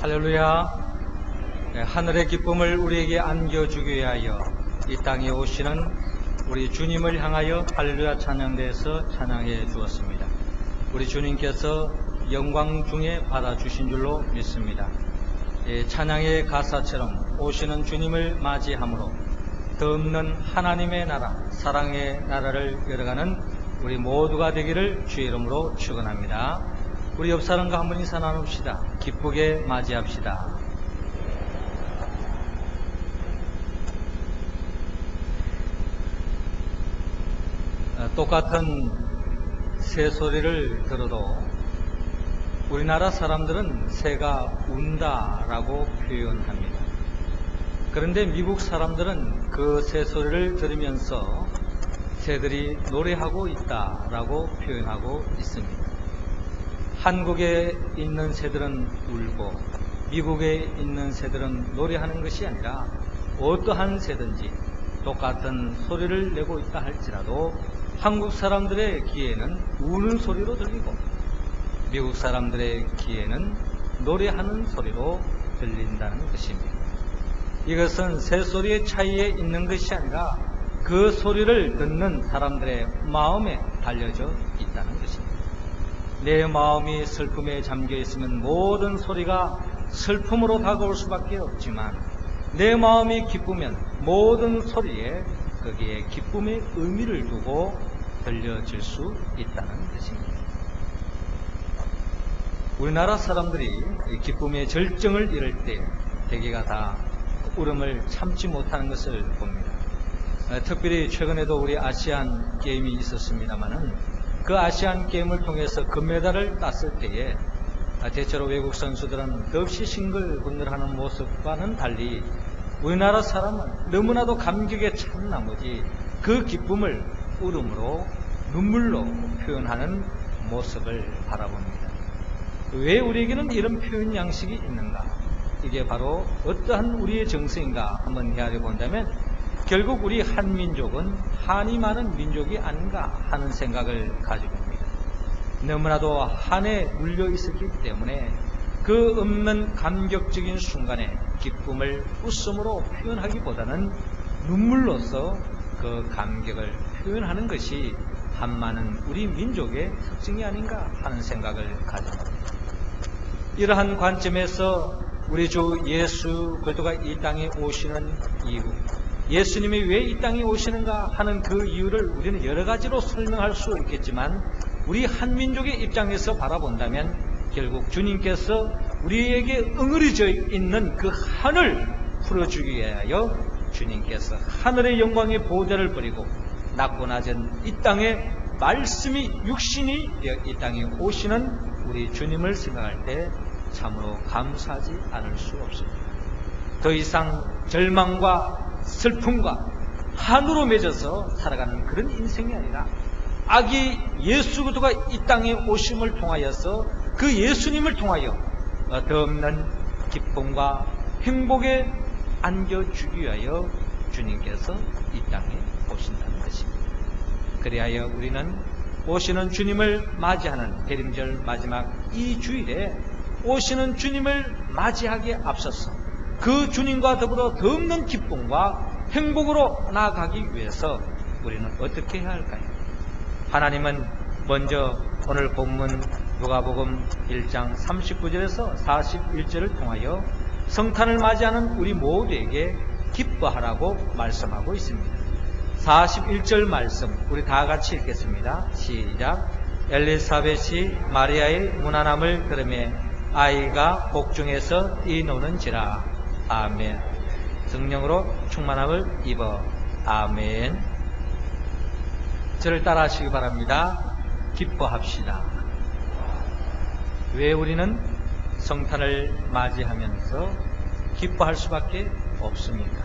할렐루야. 하늘의 기쁨을 우리에게 안겨주기 위하여 이 땅에 오시는 우리 주님을 향하여 할렐루야 찬양대에서 찬양해 주었습니다. 우리 주님께서 영광 중에 받아주신 줄로 믿습니다. 찬양의 가사처럼 오시는 주님을 맞이함으로 덧없는 하나님의 나라, 사랑의 나라를 열어가는 우리 모두가 되기를 주의 이름으로 축원합니다. 우리 옆 사람과 한번 인사 나눕시다. 기쁘게 맞이합시다. 똑같은 새소리를 들어도 우리나라 사람들은 새가 운다라고 표현합니다. 그런데 미국 사람들은 그 새소리를 들으면서 새들이 노래하고 있다라고 표현하고 있습니다. 한국에 있는 새들은 울고 미국에 있는 새들은 노래하는 것이 아니라 어떠한 새든지 똑같은 소리를 내고 있다 할지라도 한국 사람들의 귀에는 우는 소리로 들리고 미국 사람들의 귀에는 노래하는 소리로 들린다는 것입니다. 이것은 새소리의 차이에 있는 것이 아니라 그 소리를 듣는 사람들의 마음에 달려져 있다는 것입니다. 내 마음이 슬픔에 잠겨 있으면 모든 소리가 슬픔으로 다가올 수밖에 없지만 내 마음이 기쁘면 모든 소리에 거기에 기쁨의 의미를 두고 들려질 수 있다는 것입니다. 우리나라 사람들이 기쁨의 절정을 이룰 때 대개가 다 울음을 참지 못하는 것을 봅니다. 특별히 최근에도 우리 아시안 게임이 있었습니다만은 그 아시안 게임을 통해서 금메달을 땄을 때에 대체로 외국 선수들은 더없이 싱글벙글하는 모습과는 달리 우리나라 사람은 너무나도 감격에 찬 나머지 그 기쁨을 울음으로 눈물로 표현하는 모습을 바라봅니다. 왜 우리에게는 이런 표현 양식이 있는가? 이게 바로 어떠한 우리의 정서인가 한번 헤아려 본다면 결국 우리 한민족은 한이 많은 민족이 아닌가 하는 생각을 가지고 있습니다. 너무나도 한에 물려 있었기 때문에 그 없는 감격적인 순간에 기쁨을 웃음으로 표현하기보다는 눈물로서 그 감격을 표현하는 것이 한많은 우리 민족의 특징이 아닌가 하는 생각을 가집니다. 이러한 관점에서 우리 주 예수 그리스도가 이 땅에 오시는 이유, 예수님이 왜 이 땅에 오시는가 하는 그 이유를 우리는 여러 가지로 설명할 수 있겠지만 우리 한민족의 입장에서 바라본다면 결국 주님께서 우리에게 응어리져 있는 그 한을 풀어주기 위하여 주님께서 하늘의 영광의 보좌를 버리고 낮고 낮은 이 땅에 말씀이 육신이 되어 이 땅에 오시는 우리 주님을 생각할 때 참으로 감사하지 않을 수 없습니다. 더 이상 절망과 슬픔과 한으로 맺어서 살아가는 그런 인생이 아니라 아기 예수 그리스도가 이 땅에 오심을 통하여서 그 예수님을 통하여 덧없는 기쁨과 행복에 안겨주기 위하여 주님께서 이 땅에 오신다는 것입니다. 그리하여 우리는 오시는 주님을 맞이하는 대림절 마지막 이 주일에 오시는 주님을 맞이하기에 앞서서 그 주님과 더불어 덧없는 기쁨과 행복으로 나아가기 위해서 우리는 어떻게 해야 할까요? 하나님은 먼저 오늘 본문 누가복음 1장 39절에서 41절을 통하여 성탄을 맞이하는 우리 모두에게 기뻐하라고 말씀하고 있습니다. 41절 말씀 우리 다 같이 읽겠습니다. 시작. 엘리사벳이 마리아의 무난함을 들으며 아이가 복중에서 뛰노는지라. 아멘. 성령으로 충만함을 입어. 아멘. 저를 따라 하시기 바랍니다. 기뻐합시다. 왜 우리는 성탄을 맞이하면서 기뻐할 수밖에 없습니까?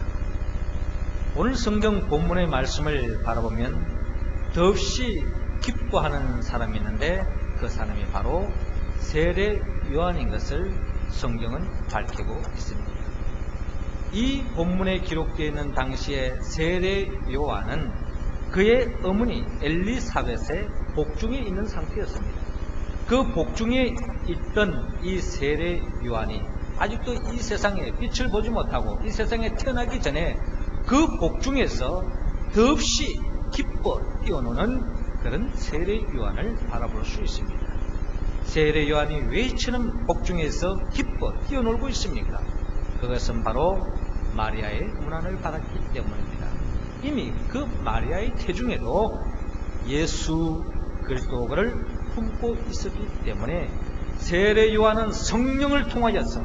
오늘 성경 본문의 말씀을 바라보면 더없이 기뻐하는 사람이 있는데 그 사람이 바로 세례 요한인 것을 성경은 밝히고 있습니다. 이 본문에 기록되어 있는 당시의 세례 요한은 그의 어머니 엘리사벳의 복중에 있는 상태였습니다. 그 복중에 있던 이 세례 요한이 아직도 이 세상에 빛을 보지 못하고 이 세상에 태어나기 전에 그 복 중에서 더없이 기뻐 뛰어노는 그런 세례 요한을 바라볼 수 있습니다. 세례 요한이 외치는 복 중에서 기뻐 뛰어놀고 있습니까? 그것은 바로 마리아의 문안을 받았기 때문입니다. 이미 그 마리아의 태중에도 예수 그리스도를 품고 있었기 때문에 세례 요한은 성령을 통하여서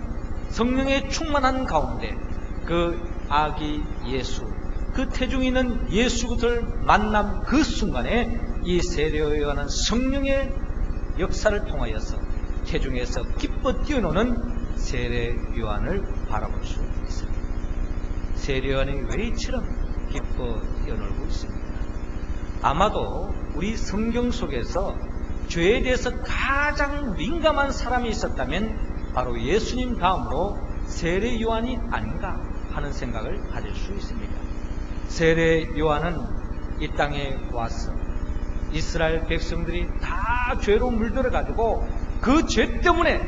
성령의 충만한 가운데 그 아기 예수, 그 태중에 있는 예수 그리스도를 만남 그 순간에 이 세례 요한은 성령의 역사를 통하여서 태중에서 기뻐 뛰어노는 세례 요한을 바라볼 수 있습니다. 세례 요한이 왜 이처럼 기뻐 뛰어놀고 있습니다. 아마도 우리 성경 속에서 죄에 대해서 가장 민감한 사람이 있었다면 바로 예수님 다음으로 세례 요한이 아닌가 하는 생각을 가질 수 있습니다. 세례 요한은 이 땅에 와서 이스라엘 백성들이 다 죄로 물들어가지고 그 죄 때문에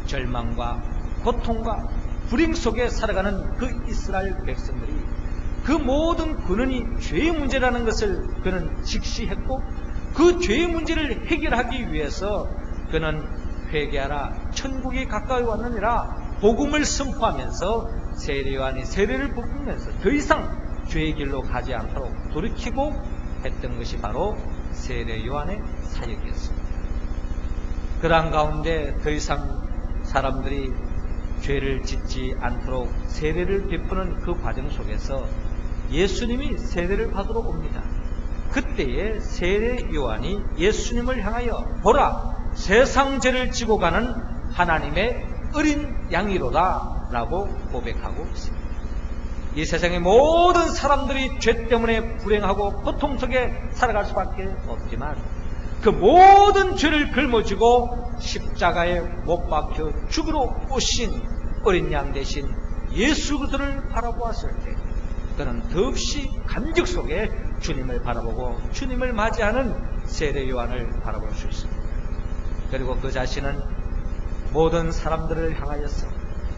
절망과 고통과 불행 속에 살아가는 그 이스라엘 백성들이 그 모든 근원이 죄의 문제라는 것을 그는 직시했고 그 죄의 문제를 해결하기 위해서 그는 회개하라 천국이 가까이 왔느니라 복음을 선포하면서 세례 요한이 세례를 베푸면서 더 이상 죄의 길로 가지 않도록 돌이키고 했던 것이 바로 세례 요한의 사역이었습니다. 그러한 가운데 더 이상 사람들이 죄를 짓지 않도록 세례를 베푸는 그 과정 속에서 예수님이 세례를 받으러 옵니다. 그때에 세례 요한이 예수님을 향하여 보라 세상 죄를 지고 가는 하나님의 어린 양이로다 라고 고백하고 있습니다. 이 세상의 모든 사람들이 죄 때문에 불행하고 고통 속에 살아갈 수밖에 없지만 그 모든 죄를 짊어지고 십자가에 못 박혀 죽으러 오신 어린 양 대신 예수 그리스도를 바라보았을 때 그는 더없이 감격 속에 주님을 바라보고 주님을 맞이하는 세례 요한을 바라볼 수 있습니다. 그리고 그 자신은 모든 사람들을 향하여서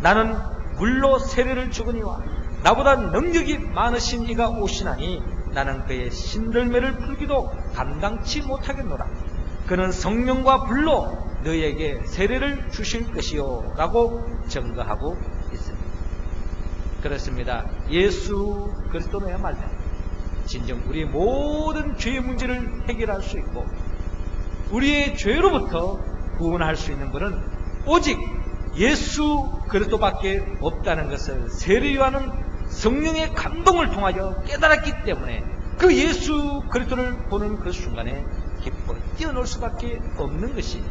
나는 물로 세례를 주거니와 나보다 능력이 많으신 이가 오시나니 나는 그의 신들매를 풀기도 감당치 못하겠노라. 그는 성령과 불로 너에게 세례를 주실 것이요 라고 증거하고 있습니다. 그렇습니다. 예수 그리스도야말로 진정 우리의 모든 죄의 문제를 해결할 수 있고 우리의 죄로부터 구원할 수 있는 분은 오직 예수 그리스도밖에 없다는 것을 세례 요한은 성령의 감동을 통하여 깨달았기 때문에 그 예수 그리스도를 보는 그 순간에 기뻐 뛰어놀 수밖에 없는 것이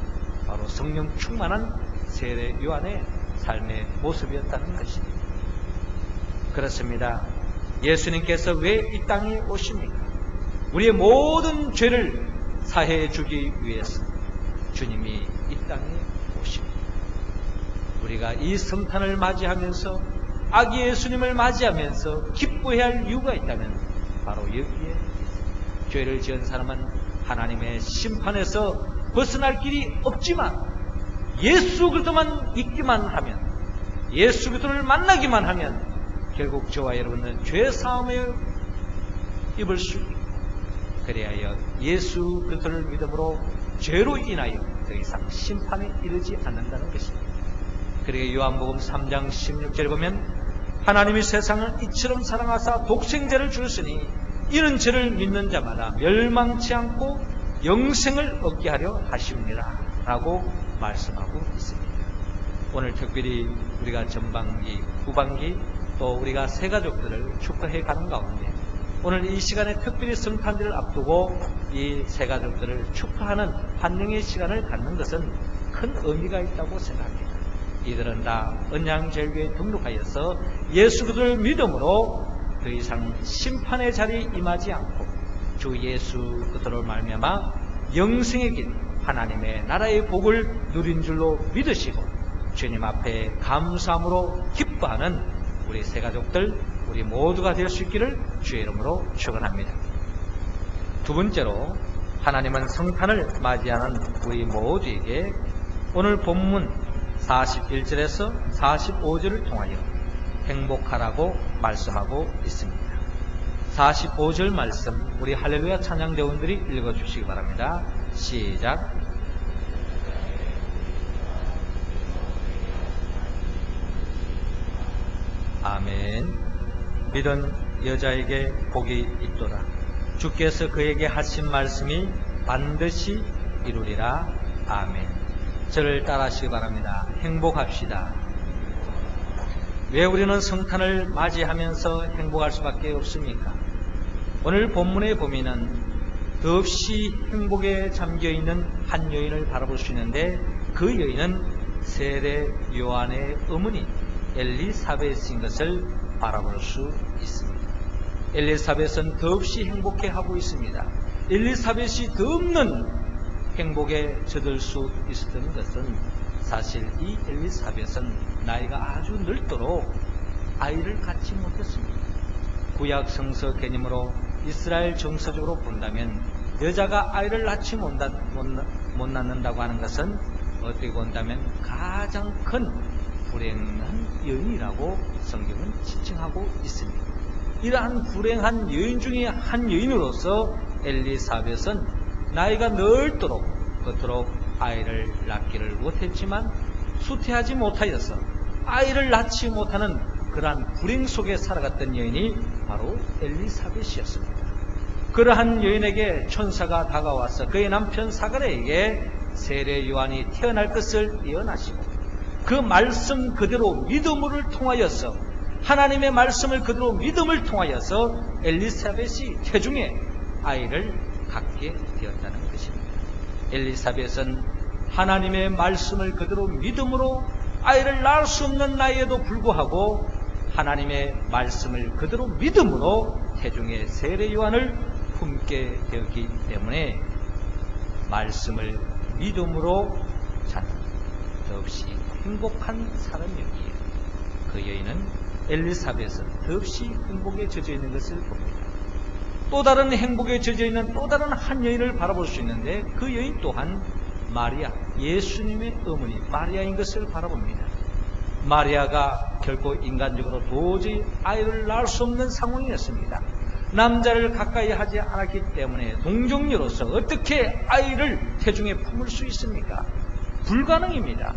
바로 성령 충만한 세례 요한의 삶의 모습이었다는 것입니다. 그렇습니다. 예수님께서 왜 이 땅에 오십니까? 우리의 모든 죄를 사해해 주기 위해서 주님이 이 땅에 오십니다. 우리가 이 성탄을 맞이하면서 아기 예수님을 맞이하면서 기뻐해야 할 이유가 있다면 바로 여기에 있습니다. 죄를 지은 사람은 하나님의 심판에서 벗어날 길이 없지만 예수 그리스도만 믿기만 하면 예수 그리스도를 만나기만 하면 결국 저와 여러분은 죄 사함을 입을 수 있고 그리하여 예수 그리스도를 믿음으로 죄로 인하여 더 이상 심판에 이르지 않는다는 것입니다. 그리고 요한복음 3장 16절에 보면 하나님이 세상을 이처럼 사랑하사 독생자를 주셨으니 이는 저를 믿는 자마다 멸망치 않고 영생을 얻게 하려 하시옵니다 라고 말씀하고 있습니다. 오늘 특별히 우리가 전반기, 후반기 또 우리가 새가족들을 축하해 가는 가운데 오늘 이 시간에 특별히 성탄절을 앞두고 이 새가족들을 축하하는 환영의 시간을 갖는 것은 큰 의미가 있다고 생각합니다. 이들은 다 언양제일교회에 등록하여서 예수 그리스도를 믿음으로 더 이상 심판의 자리에 임하지 않고 주 예수 그리스도를 말미암아 영생의 길 하나님의 나라의 복을 누린 줄로 믿으시고 주님 앞에 감사함으로 기뻐하는 우리 새가족들 우리 모두가 될 수 있기를 주의 이름으로 축원합니다. 두 번째로 하나님은 성탄을 맞이하는 우리 모두에게 오늘 본문 41절에서 45절을 통하여 행복하라고 말씀하고 있습니다. 45절 말씀 우리 할렐루야 찬양대원들이 읽어주시기 바랍니다. 시작. 아멘. 믿은 여자에게 복이 있도다. 주께서 그에게 하신 말씀이 반드시 이루리라. 아멘. 저를 따라하시기 바랍니다. 행복합시다. 왜 우리는 성탄을 맞이하면서 행복할 수밖에 없습니까? 오늘 본문에 보면은 더없이 행복에 잠겨있는 한 여인을 바라볼 수 있는데 그 여인은 세례 요한의 어머니 엘리사벳인 것을 바라볼 수 있습니다. 엘리사벳은 더없이 행복해하고 있습니다. 엘리사벳이 더없는 행복에 젖을 수 있었던 것은 사실 이 엘리사벳은 나이가 아주 늙도록 아이를 갖지 못했습니다. 구약 성서 개념으로 이스라엘 정서적으로 본다면 여자가 아이를 낳지 못 낳는다고 하는 것은 어떻게 본다면 가장 큰 불행한 여인이라고 성경은 지칭하고 있습니다. 이러한 불행한 여인 중에 한 여인으로서 엘리사벳은 나이가 늙도록 그토록 아이를 낳기를 못했지만 수태하지 못하여서 아이를 낳지 못하는 그러한 불행 속에 살아갔던 여인이 바로 엘리사벳이었습니다. 그러한 여인에게 천사가 다가와서 그의 남편 사가랴에게 세례 요한이 태어날 것을 예언하시고 그 말씀 그대로 믿음을 통하여서 하나님의 말씀을 그대로 믿음을 통하여서 엘리사벳이 태중에 아이를 갖게 되었다는 것입니다. 엘리사벳은 하나님의 말씀을 그대로 믿음으로 아이를 낳을 수 없는 나이에도 불구하고 하나님의 말씀을 그대로 믿음으로 태중에 세례 요한을 품게 되었기 때문에 말씀을 믿음으로 자는 더없이 행복한 사람이었기에 그 여인은 엘리사벳은 더없이 행복에 젖어 있는 것을 봅니다. 또 다른 행복에 젖어 있는 또 다른 한 여인을 바라볼 수 있는데 그 여인 또한 마리아, 예수님의 어머니 마리아인 것을 바라봅니다. 마리아가 결코 인간적으로 도저히 아이를 낳을 수 없는 상황이었습니다. 남자를 가까이 하지 않았기 때문에 동정녀로서 어떻게 아이를 태중에 품을 수 있습니까? 불가능입니다.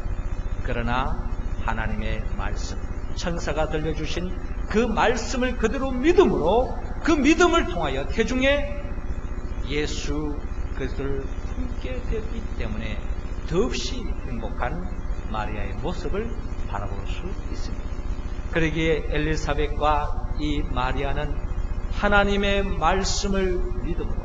그러나 하나님의 말씀, 천사가 들려주신 그 말씀을 그대로 믿음으로 그 믿음을 통하여 태중에 예수 그리스도를 품게 되었기 때문에 더없이 행복한 마리아의 모습을 바라볼 수 있습니다. 그러기에 엘리사벳과 이 마리아는 하나님의 말씀을 믿음으로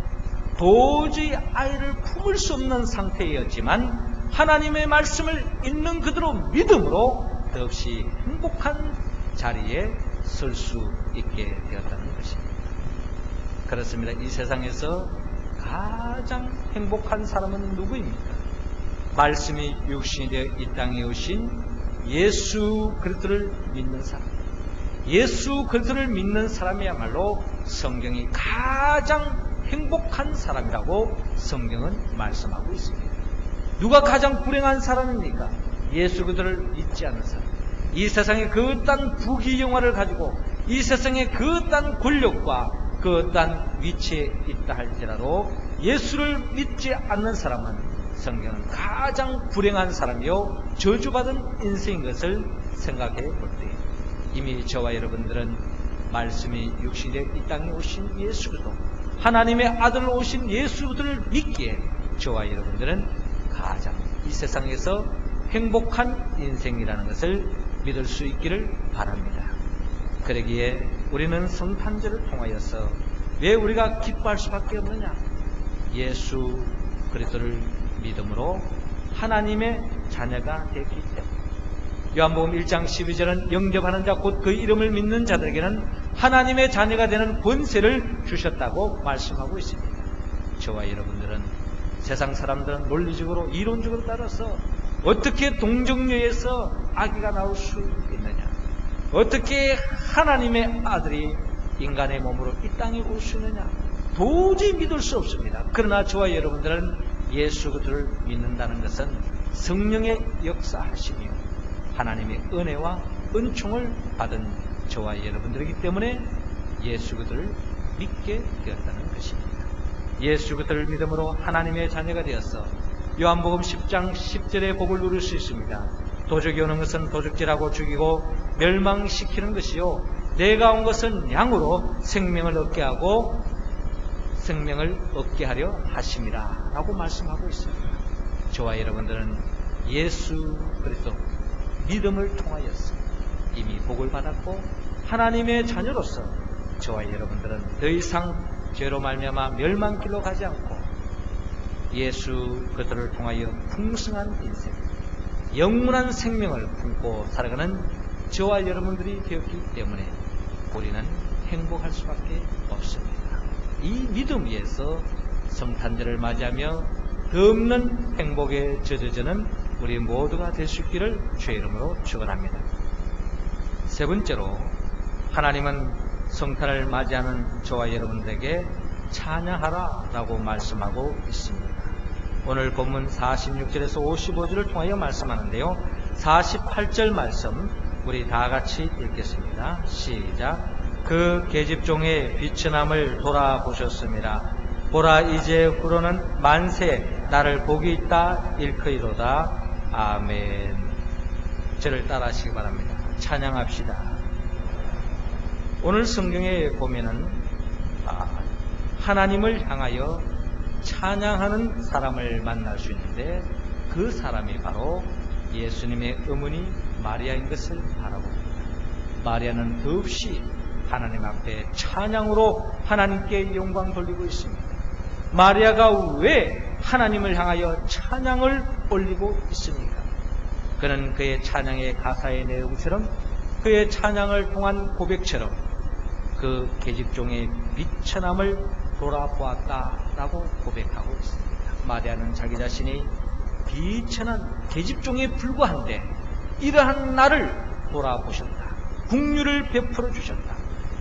도저히 아이를 품을 수 없는 상태였지만 하나님의 말씀을 있는 그대로 믿음으로 더없이 행복한 자리에 설 수 있게 되었다는 것입니다. 그렇습니다. 이 세상에서 가장 행복한 사람은 누구입니까? 말씀이 육신이 되어 이 땅에 오신 예수 그리스도를 믿는 사람, 예수 그리스도를 믿는 사람이야말로 성경이 가장 행복한 사람이라고 성경은 말씀하고 있습니다. 누가 가장 불행한 사람입니까? 예수 그리스도를 믿지 않는 사람. 이 세상에 그딴 부귀영화를 가지고 이 세상에 그딴 권력과 그딴 위치에 있다 할지라도 예수를 믿지 않는 사람은 성경은 가장 불행한 사람이요 저주받은 인생인 것을 생각해 볼 때 이미 저와 여러분들은 말씀이 육신에 이 땅에 오신 예수 그리스도 하나님의 아들로 오신 예수 그리스도를 믿기에 저와 여러분들은 가장 이 세상에서 행복한 인생이라는 것을 믿을 수 있기를 바랍니다. 그러기에 우리는 성탄절을 통하여서 왜 우리가 기뻐할 수밖에 없느냐? 예수 그리스도를 믿음으로 하나님의 자녀가 됐기 때문에 요한복음 1장 12절은 영접하는 자 곧 그 이름을 믿는 자들에게는 하나님의 자녀가 되는 권세를 주셨다고 말씀하고 있습니다. 저와 여러분들은 세상 사람들은 논리적으로 이론적으로 따라서 어떻게 동정녀에서 아기가 나올 수 있느냐, 어떻게 하나님의 아들이 인간의 몸으로 이 땅에 올 수 있느냐 도저히 믿을 수 없습니다. 그러나 저와 여러분들은 예수 그리스도를 믿는다는 것은 성령의 역사하심이요 하나님의 은혜와 은총을 받은 저와 여러분들이기 때문에 예수 그리스도를 믿게 되었다는 것입니다. 예수 그리스도를 믿음으로 하나님의 자녀가 되어서 요한복음 10장 10절의 복을 누릴 수 있습니다. 도적이 오는 것은 도적질하고 죽이고 멸망시키는 것이요 내가 온 것은 양으로 생명을 얻게 하고 생명을 얻게 하려 하심이라 라고 말씀하고 있습니다. 저와 여러분들은 예수 그리스도 믿음을 통하여서 이미 복을 받았고 하나님의 자녀로서 저와 여러분들은 더 이상 죄로 말미암아 멸망길로 가지 않고 예수 그리스도를 통하여 풍성한 인생, 영원한 생명을 품고 살아가는 저와 여러분들이 되었기 때문에 우리는 행복할 수밖에 없습니다. 이 믿음 위에서 성탄절을 맞이하며 덧없는 행복에 젖어지는 우리 모두가 될 수 있기를 주의 이름으로 축원합니다. 세 번째로 하나님은 성탄을 맞이하는 저와 여러분들에게 찬양하라 라고 말씀하고 있습니다. 오늘 본문 46절에서 55절을 통하여 말씀하는데요, 48절 말씀 우리 다 같이 읽겠습니다. 시작. 그 계집종의 비천함을 돌아보셨습니다. 보라, 이제 후로는 만세 나를 복이 있다 일컬이로다. 아멘. 저를 따라하시기 바랍니다. 찬양합시다. 오늘 성경에 보면은 하나님을 향하여 찬양하는 사람을 만날 수 있는데 그 사람이 바로 예수님의 어머니 마리아인 것을 바라봅니다. 마리아는 더없이 하나님 앞에 찬양으로 하나님께 영광 돌리고 있습니다. 마리아가 왜 하나님을 향하여 찬양을 올리고 있습니까? 그는 그의 찬양의 가사의 내용처럼 그의 찬양을 통한 고백처럼 그 계집종의 비천함을 돌아보았다라고 고백하고 있습니다. 마리아는 자기 자신이 비천한 계집종에 불과한데 이러한 나를 돌아보셨다. 긍휼을 베풀어 주셨다.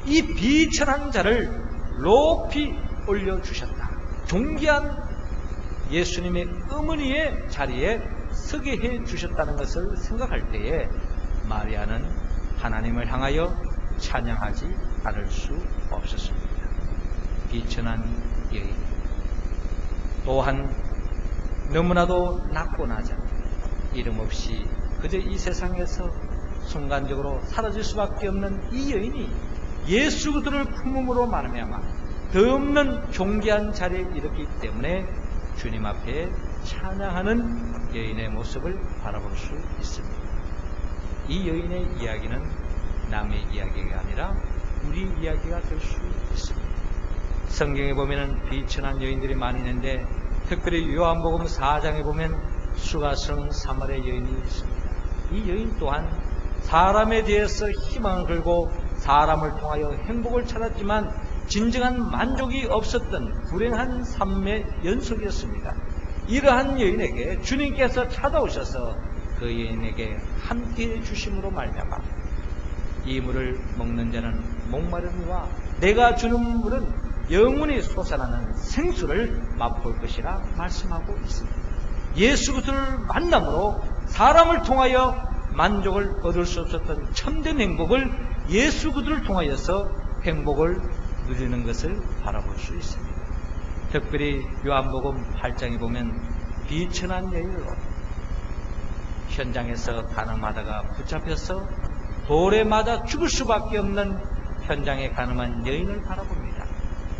이 비천한 자를 높이 올려주셨다. 존귀한 예수님의 어머니의 자리에 서게 해 주셨다는 것을 생각할 때에 마리아는 하나님을 향하여 찬양하지 않을 수 없었습니다. 비천한 여인, 또한 너무나도 낮고 낮아 이름 없이 그저 이 세상에서 순간적으로 사라질 수밖에 없는 이 여인이 예수 그리스도를 품음으로 말미암아 더없는 존귀한 자리에 이르기 때문에 주님 앞에 찬양하는 여인의 모습을 바라볼 수 있습니다. 이 여인의 이야기는 남의 이야기가 아니라 우리 이야기가 될 수 있습니다. 성경에 보면 비천한 여인들이 많이 있는데 특별히 요한복음 4장에 보면 수가성 사마리아 여인이 있습니다. 이 여인 또한 사람에 대해서 희망을 걸고 사람을 통하여 행복을 찾았지만 진정한 만족이 없었던 불행한 삶의 연속이었습니다. 이러한 여인에게 주님께서 찾아오셔서 그 여인에게 함께해 주심으로 말미암아 이 물을 먹는 자는 목마름이와 내가 주는 물은 영원히 솟아나는 생수를 맛볼 것이라 말씀하고 있습니다. 예수 그리스도를 만남으로 사람을 통하여 만족을 얻을 수 없었던 참된 행복을 예수 그리스도를 통하여서 행복을 누리는 것을 바라볼 수 있습니다. 특별히 요한복음 8장에 보면 비천한 여인으로 현장에서 가늠하다가 붙잡혀서 돌에 맞아 죽을 수밖에 없는 현장에 가늠한 여인을 바라봅니다.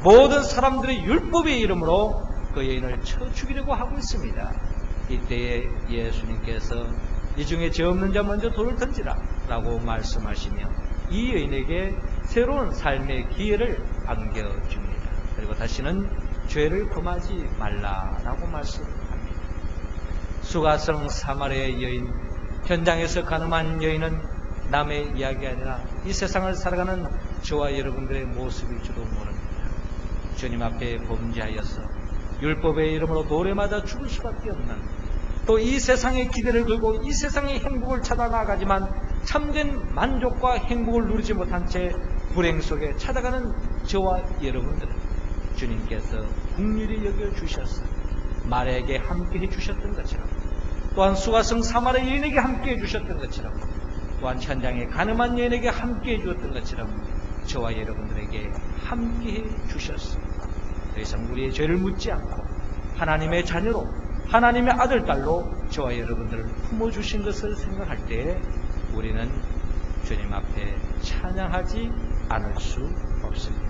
모든 사람들의 율법의 이름으로 그 여인을 쳐 죽이려고 하고 있습니다. 이때에 예수님께서 이 중에 죄 없는 자 먼저 돌을 던지라 라고 말씀하시며 이 여인에게 새로운 삶의 기회를 안겨줍니다. 그리고 다시는 죄를 범하지 말라라고 말씀합니다. 수가성 사마리아의 여인, 현장에서 가늠한 여인은 남의 이야기가 아니라 이 세상을 살아가는 저와 여러분들의 모습일지도 모릅니다. 주님 앞에 범죄하여서 율법의 이름으로 돌에 맞아 죽을 수밖에 없는, 또 이 세상의 기대를 걸고 이 세상의 행복을 찾아 나가지만 참된 만족과 행복을 누리지 못한 채 불행 속에 찾아가는 저와 여러분들은 주님께서 긍휼히 여겨주셔서 마리아에게 함께 해주셨던 것처럼 또한 수가성 사마리아 여인에게 함께 해주셨던 것처럼, 또한 현장에 가늠한 여인에게 함께 해주었던 것처럼 저와 여러분들에게 함께 해주셨습니다. 더 이상 우리의 죄를 묻지 않고 하나님의 자녀로, 하나님의 아들, 딸로 저와 여러분들을 품어주신 것을 생각할 때 우리는 주님 앞에 찬양하지 않을 수 없습니다.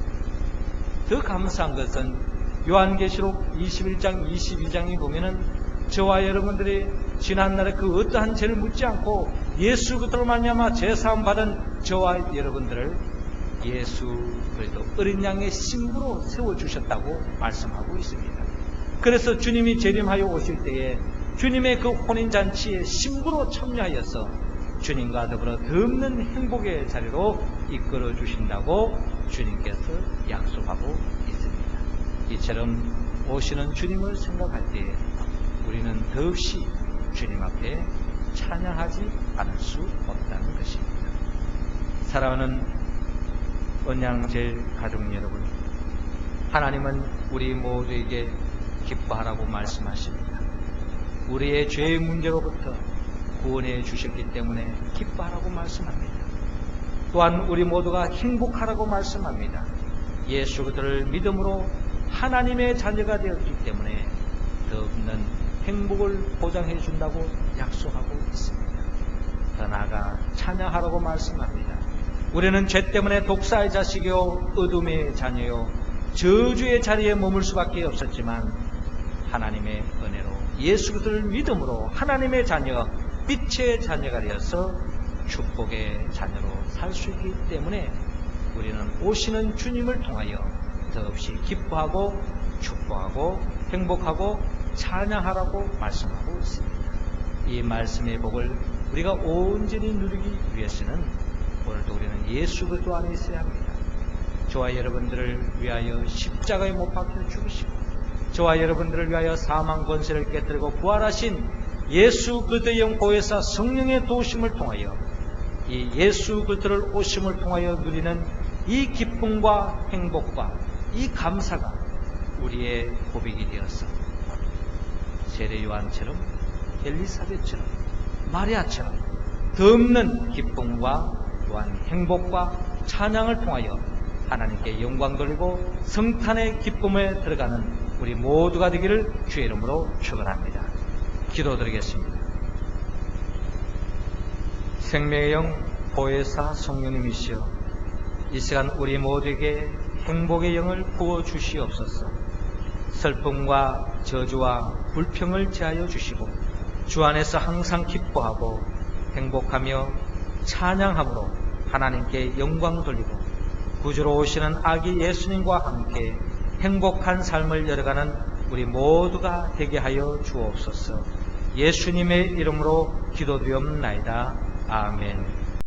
더 감사한 것은 요한계시록 21장 22장에 보면은 저와 여러분들이 지난날에 그 어떠한 죄를 묻지 않고 예수 그리스도로 말미암아 죄사함 받은 저와 여러분들을 예수 그리스도 어린 양의 신부로 세워주셨다고 말씀하고 있습니다. 그래서 주님이 재림하여 오실 때에 주님의 그 혼인잔치에 신부로 참여하여서 주님과 더불어 덧없는 행복의 자리로 이끌어 주신다고 주님께서 약속하고 있습니다. 이처럼 오시는 주님을 생각할 때에 우리는 더없이 주님 앞에 찬양하지 않을 수 없다는 것입니다. 사랑하는 언양제일 가족 여러분, 하나님은 우리 모두에게 기뻐하라고 말씀하십니다. 우리의 죄의 문제로부터 구원해 주셨기 때문에 기뻐하라고 말씀합니다. 또한 우리 모두가 행복하라고 말씀합니다. 예수 그리스도를 믿음으로 하나님의 자녀가 되었기 때문에 더 없는 행복을 보장해 준다고 약속하고 있습니다. 더 나아가 찬양하라고 말씀합니다. 우리는 죄 때문에 독사의 자식이요 어둠의 자녀요 저주의 자리에 머물 수밖에 없었지만 하나님의 은혜로 예수 그리스도를 믿음으로 하나님의 자녀, 빛의 자녀가 되어서 축복의 자녀로 살 수 있기 때문에 우리는 오시는 주님을 통하여 더없이 기뻐하고 축복하고 행복하고 찬양하라고 말씀하고 있습니다. 이 말씀의 복을 우리가 온전히 누리기 위해서는 오늘도 우리는 예수 그리스도 안에 있어야 합니다. 저와 여러분들을 위하여 십자가에 못 박혀 죽으시고 저와 여러분들을 위하여 사망 권세를 깨뜨리고 부활하신 예수 그리스도의 영보혜사 성령의 도우심을 통하여 이 예수 그리스도를 오심을 통하여 누리는 이 기쁨과 행복과 이 감사가 우리의 고백이 되어서 세례 요한처럼 엘리사벳처럼 마리아처럼 덧없는 기쁨과 또한 행복과 찬양을 통하여 하나님께 영광 돌리고 성탄의 기쁨에 들어가는 우리 모두가 되기를 주의 이름으로 축원합니다. 기도드리겠습니다. 생명의 영 보혜사 성령님이시여, 이 시간 우리 모두에게 행복의 영을 부어주시옵소서. 슬픔과 저주와 불평을 제하여 주시고 주 안에서 항상 기뻐하고 행복하며 찬양함으로 하나님께 영광 돌리고 구주로 오시는 아기 예수님과 함께 행복한 삶을 열어가는 우리 모두가 되게 하여 주옵소서. 예수님의 이름으로 기도드리옵나이다. 아멘.